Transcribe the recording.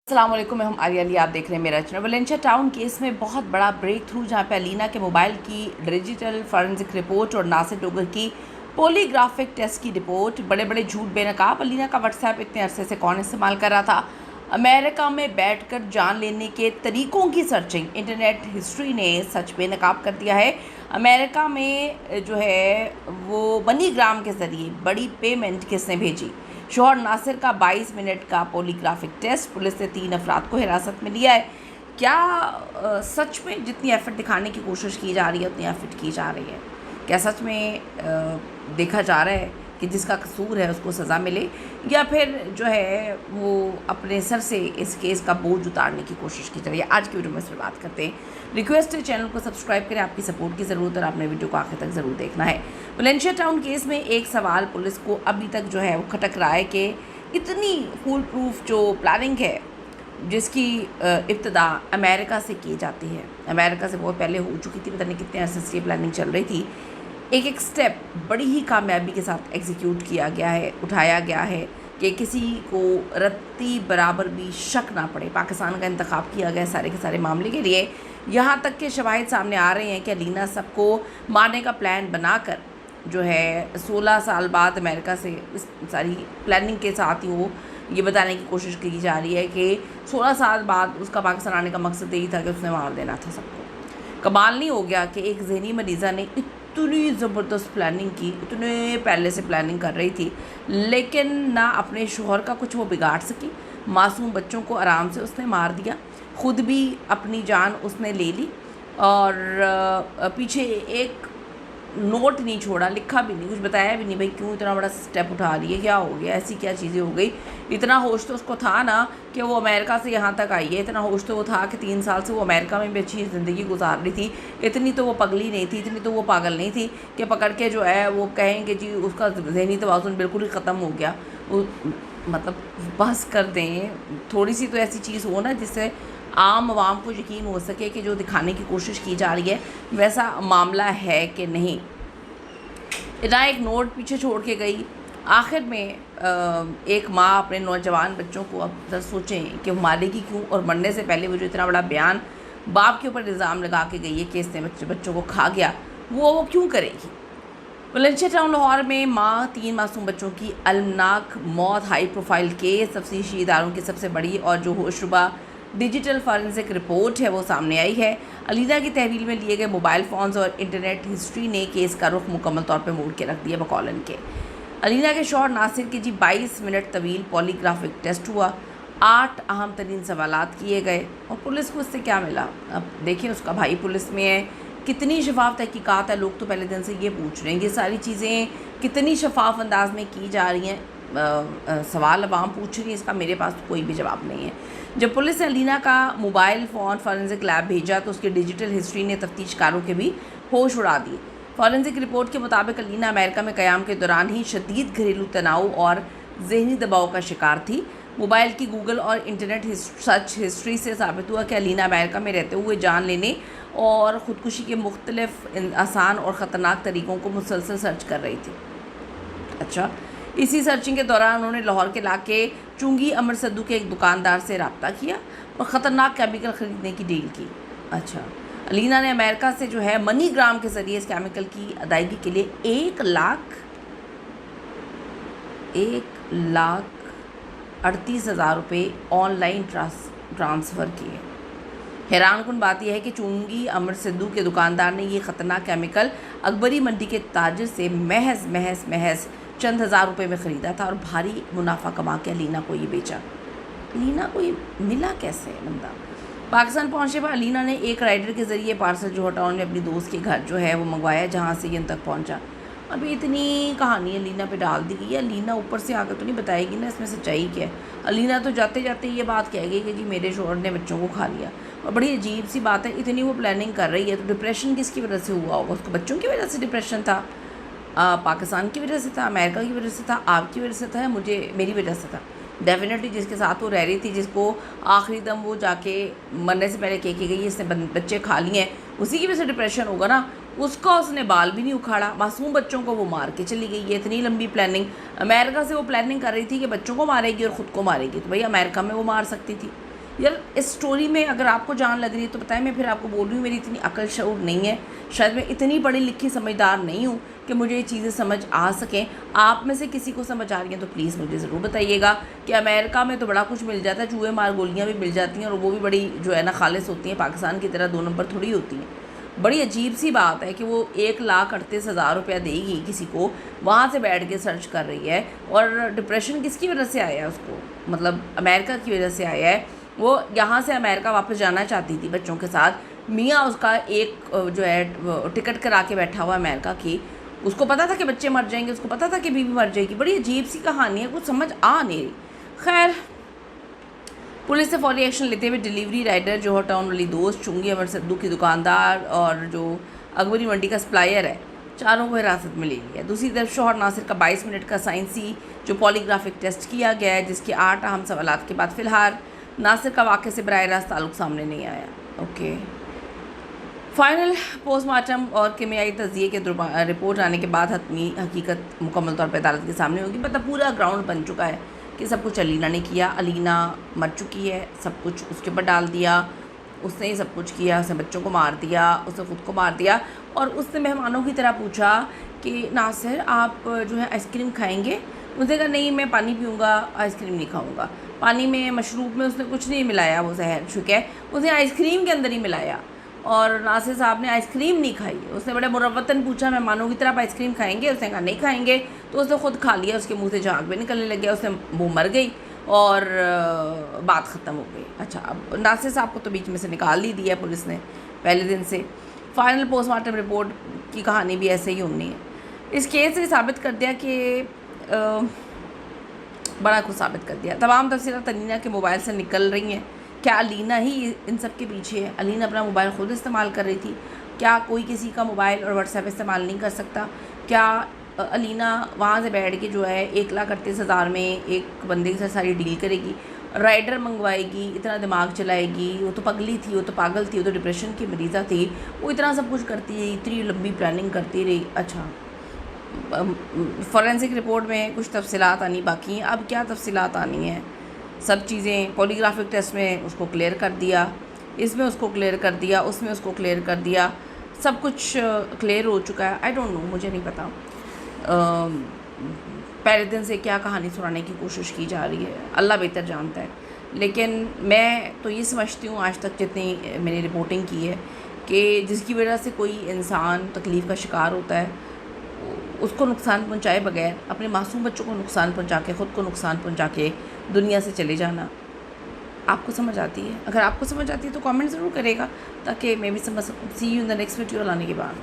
अस्सलाम वालेकुम, मैं हूं आर्या अली। आप देख रहे हैं मेरा चैनल। वलेंशिया टाउन केस में बहुत बड़ा ब्रेक थ्रू, जहां पे अलीना के मोबाइल की डिजिटल फॉरेंसिक रिपोर्ट और नासिर डोगर की पॉलीग्राफिक टेस्ट की रिपोर्ट, बड़े बड़े झूठ बेनकाब। अलीना का व्हाट्सएप इतने अरसे से कौन इस्तेमाल कर रहा था? अमेरिका में बैठकर जान लेने के तरीक़ों की सर्चिंग इंटरनेट हिस्ट्री ने सच बेनकाब कर दिया है। अमेरिका में जो है वो मनीग्राम के ज़रिए बड़ी पेमेंट किसने भेजी? शौहर नासिर का 22 मिनट का पॉलीग्राफिक टेस्ट। पुलिस ने 3 अफराद को हिरासत में लिया है। क्या सच में जितनी एफर्ट दिखाने की कोशिश की जा रही है उतनी एफर्ट की जा रही है? क्या सच में देखा जा रहा है कि जिसका कसूर है उसको सज़ा मिले, या फिर जो है वो अपने सर से इस केस का बोझ उतारने की कोशिश की जा रही है? आज की वीडियो में इस पर बात करते हैं। रिक्वेस्ट है चैनल को सब्सक्राइब करें, आपकी सपोर्ट की ज़रूरत है और आपने वीडियो को आखिर तक ज़रूर देखना है। वलेंशिया टाउन केस में एक सवाल पुलिस को अभी तक जो है वो खटक रहा है कि इतनी फुल प्रूफ जो प्लानिंग है जिसकी इब्तिदा अमेरिका से की जाती है, अमेरिका से बहुत पहले हो चुकी थी, पता नहीं कितने अरसे से ये प्लानिंग चल रही थी, एक एक स्टेप बड़ी ही कामयाबी के साथ एग्जीक्यूट किया गया है, उठाया गया है कि किसी को रत्ती बराबर भी शक ना पड़े। पाकिस्तान का इंतखाब किया गया सारे के सारे मामले के लिए। यहाँ तक के शवाहिद सामने आ रहे हैं कि अलीना सबको मारने का प्लान बनाकर जो है 16 साल बाद अमेरिका से इस सारी प्लानिंग के साथ ही वो ये बताने की कोशिश की जा रही है कि 16 साल बाद उसका पाकिस्तान आने का मकसद यही था कि उसने मार देना था सबको। कमाल नहीं हो गया कि एक जहनी मरीज़ा ने इतनी ज़बरदस्त प्लानिंग की, इतने पहले से प्लानिंग कर रही थी, लेकिन ना अपने शोहर का कुछ वो बिगाड़ सकी। मासूम बच्चों को आराम से उसने मार दिया, ख़ुद भी अपनी जान उसने ले ली और पीछे एक नोट नहीं छोड़ा, लिखा भी नहीं, कुछ बताया भी नहीं भाई क्यों इतना बड़ा स्टेप उठा रही है, क्या हो गया, ऐसी क्या चीज़ें हो गई। इतना होश तो उसको था ना कि वो अमेरिका से यहाँ तक आई है, इतना होश तो वो था कि 3 साल से वो अमेरिका में भी अच्छी ज़िंदगी गुजार रही थी। इतनी तो वो पगली नहीं थी, इतनी तो वो पागल नहीं थी कि पकड़ के जो है वो कहेंगे जी उसका ज़हनी तवाज़ुन बिल्कुल ही ख़त्म हो गया। वो मतलब बस कर दें, थोड़ी सी तो ऐसी चीज़ हो ना जिससे आम आवाम को यकीन हो सके कि जो दिखाने की कोशिश की जा रही है वैसा मामला है कि नहीं। इतना एक नोट पीछे छोड़ के गई। आखिर में एक माँ अपने नौजवान बच्चों को अब जरा सोचें कि वो मारेगी क्यों, और मरने से पहले वो जो इतना बड़ा बयान बाप के ऊपर इल्ज़ाम लगा के गई है कि इसने बच्चों को खा गया, वो क्यों करेगी। वलेंशिया टाउन लाहौर में माँ 3 मासूम बच्चों की अलमनाक मौत, हाई प्रोफाइल केस, तफ्तीशी इदारों की सबसे बड़ी और जो होशरुबा डिजिटल फॉरेंसिक रिपोर्ट है वो सामने आई है। अलीना की तहवील में लिए गए मोबाइल फ़ोन्स और इंटरनेट हिस्ट्री ने केस का रुख मुकम्मल तौर पर मोड़ के रख दिया बकौलन के। अलीना के शौहर नासिर की जी 22 मिनट तवील पॉलीग्राफिक टेस्ट हुआ, 8 अहम तरीन सवालात किए गए और पुलिस को इससे क्या मिला? अब देखिए, उसका भाई पुलिस में है, कितनी शफाफ तहकीकात है। लोग तो पहले दिन से ये पूछ रहे हैं ये सारी चीज़ें कितनी शफाफ अंदाज में की जा रही हैं। सवाल अवाम पूछ रही है, इसका मेरे पास कोई भी जवाब नहीं है। जब पुलिस ने अलीना का मोबाइल फ़ोन फॉरेंसिक लैब भेजा तो उसकी डिजिटल हिस्ट्री ने तफ्तीशकारों के भी होश उड़ा दिए। फॉरेंसिक रिपोर्ट के मुताबिक अलीना अमेरिका में क़याम के दौरान ही शदीद घरेलू तनाव और जहनी दबाव का शिकार थी। मोबाइल की गूगल और इंटरनेट सर्च हिस्ट्री से साबित हुआ कि अलीना अमेरिका में रहते हुए जान लेने और ख़ुदकुशी के मुख्तलिफ आसान और ख़तरनाक तरीक़ों को मुसलसल सर्च कर रही थी। अच्छा, इसी सर्चिंग के दौरान उन्होंने लाहौर के इलाके चुंगी अमर सद्दू के एक दुकानदार से रब्ता किया और ख़तरनाक केमिकल ख़रीदने की डील की। अच्छा, अलीना ने अमेरिका से जो है मनीग्राम के ज़रिए इस केमिकल की अदायगी के लिए 1,38,000 रुपये ऑनलाइन ट्रांसफ़र किए। हैरानकुन बात यह है कि चुंगी अमर सिद्धू के दुकानदार ने ये ख़तरनाक केमिकल अकबरी मंडी के ताजिर से महज चंद हज़ार रुपये में ख़रीदा था और भारी मुनाफा कमा के अलीना को ये बेचा। अलीना को ये मिला कैसे बंदा? पाकिस्तान पहुंचने पर अलीना ने एक राइडर के ज़रिए पार्सल जोहर टाउन में अपनी दोस्त के घर जो है वो मंगवाया, जहां से ये तक पहुंचा। अभी इतनी कहानी अलीना पे डाल दी गई है। अलीना ऊपर से आकर तो नहीं बताएगी ना इसमें सच्चाई क्या है। अलीना तो जाते जाते ये बात कह गई कि जी मेरे शौहर ने बच्चों को खा लिया, और बड़ी अजीब सी बात है, इतनी वो प्लानिंग कर रही है तो डिप्रेशन किसकी वजह से हुआ होगा? उसको बच्चों की वजह से डिप्रेशन था, पाकिस्तान की वजह से था, अमेरिका की वजह से था, आपकी वजह से था, मेरी वजह से था। डेफिनेटली जिसके साथ वो रह रही थी, जिसको आखिरी दम वो जाके मरने से पहले कह के गई इसने बच्चे खा लिए हैं, उसी की वजह से डिप्रेशन होगा ना। उसका उसने बाल भी नहीं उखाड़ा, मासूम बच्चों को वो मार के चली गई। ये इतनी लंबी प्लानिंग, अमेरिका से वो प्लानिंग कर रही थी कि बच्चों को मारेगी और ख़ुद को मारेगी, तो भाई अमेरिका में वो मार सकती थी। यार इस स्टोरी में अगर आपको जान लग रही है तो बताएं, मैं फिर आपको बोल रही हूँ मेरी इतनी अकल शऊर नहीं है, शायद मैं इतनी पढ़ी लिखी समझदार नहीं हूँ कि मुझे ये चीज़ें समझ आ सकें। आप में से किसी को समझ आ रही हैं तो प्लीज़ मुझे ज़रूर बताइएगा कि अमेरिका में तो बड़ा कुछ मिल जाता है, चूहे मार गोलियाँ भी मिल जाती हैं और वो भी बड़ी जो है ना खालिस होती हैं, पाकिस्तान की तरह 2 नंबर थोड़ी होती हैं। बड़ी अजीब सी बात है कि वो 1,38,000 रुपया देगी किसी को, वहाँ से बैठ के सर्च कर रही है। और डिप्रेशन किसकी वजह से आया है उसको, मतलब अमेरिका की वजह से आया है। वो यहाँ से अमेरिका वापस जाना चाहती थी बच्चों के साथ, मियाँ उसका एक जो है टिकट करा के बैठा हुआ अमेरिका की। उसको पता था कि बच्चे मर जाएंगे, उसको पता था कि बीवी मर जाएगी। बड़ी अजीब सी कहानी है, कुछ समझ आ नहीं रही। खैर, पुलिस ने फौरी एक्शन लेते हुए डिलीवरी राइडर जो टाउन वाली दोस्त, चुंगी अमर सिद्धू की दुकानदार और जो अकबरी मंडी का सप्लायर है, चारों को हिरासत में ले लिया। दूसरी तरफ शौहर नासिर का 22 मिनट का साइंसी जो पॉलीग्राफिक टेस्ट किया गया है, जिसके 8 अहम सवालात के बाद फ़िलहाल नासिर का वाक़े से बराह रास्त ताल्लुक़ सामने नहीं आया। ओके, फाइनल पोस्टमार्टम और केमियाई तजिए के रिपोर्ट आने के बाद हतमी हकीकत मुकम्मल तौर पर अदालत के सामने होगी। मतलब पूरा ग्राउंड बन चुका है कि सब कुछ अलीना ने किया। अलीना मर चुकी है, सब कुछ उसके ऊपर डाल दिया, उसने ही सब कुछ किया। उसने बच्चों को मार दिया, उसने ख़ुद को मार दिया। और उसने मेहमानों की तरह पूछा कि नासिर आप जो है आइसक्रीम खाएंगे? उसने कहा नहीं, मैं पानी पीऊँगा, आइसक्रीम नहीं खाऊँगा। पानी में, मशरूब में उसने कुछ नहीं मिलाया, वो जहर चुका है, उसने आइसक्रीम के अंदर ही मिलाया। और नासिर साहब ने आइसक्रीम नहीं खाई। उसने बड़े मुरव्वतन पूछा मेहमानों की तरह आप आइसक्रीम खाएंगे? उसने कहा नहीं खाएंगे। तो उसने ख़ुद खा लिया, उसके मुंह से झाग भी निकलने लग गया, उसने वो मर गई और बात ख़त्म हो गई। अच्छा, अब नासिर साहब को तो बीच में से निकाल ही दिया पुलिस ने पहले दिन से। फाइनल पोस्टमार्टम रिपोर्ट की कहानी भी ऐसे ही होनी है। इस केस से साबित कर दिया कि बड़ा कुछ साबित कर दिया। तमाम तफसीलात अलीना के मोबाइल से निकल रही हैं। क्या अलीना ही इन सब के पीछे है? अलीना अपना मोबाइल ख़ुद इस्तेमाल कर रही थी? क्या कोई किसी का मोबाइल और व्हाट्सएप इस्तेमाल नहीं कर सकता? क्या अलीना वहाँ से बैठ के जो है 1,38,000 में एक बंदे के साथ सारी डील करेगी, राइडर मंगवाएगी, इतना दिमाग चलाएगी? वो तो पगली थी, वो तो पागल थी, वो तो डिप्रेशन की मरीज़ा थी, वो इतना सब कुछ करती रही, इतनी लंबी प्लानिंग करती रही। अच्छा, फ़ोरेंसिक रिपोर्ट में कुछ तफसीलात आनी बाकी हैं। अब क्या तफसीलात आनी हैं? सब चीज़ें पॉलीग्राफिक टेस्ट में उसको क्लियर कर दिया, इसमें उसको क्लियर कर दिया, उसमें उसको क्लियर कर दिया, सब कुछ क्लियर हो चुका है। आई डोंट नो, मुझे नहीं पता पहले दिन से क्या कहानी सुनाने की कोशिश की जा रही है, अल्लाह बेहतर जानता है। लेकिन मैं तो ये समझती हूँ आज तक जितनी मैंने रिपोर्टिंग की है कि जिसकी वजह से कोई इंसान तकलीफ़ का शिकार होता है, उसको नुकसान पहुंचाए बगैर अपने मासूम बच्चों को नुकसान पहुंचा के, ख़ुद को नुकसान पहुंचा के दुनिया से चले जाना, आपको समझ आती है? अगर आपको समझ आती है तो कमेंट ज़रूर करेगा ताकि मैं भी समझ सकूँ। See you in the next video लाने के बाद।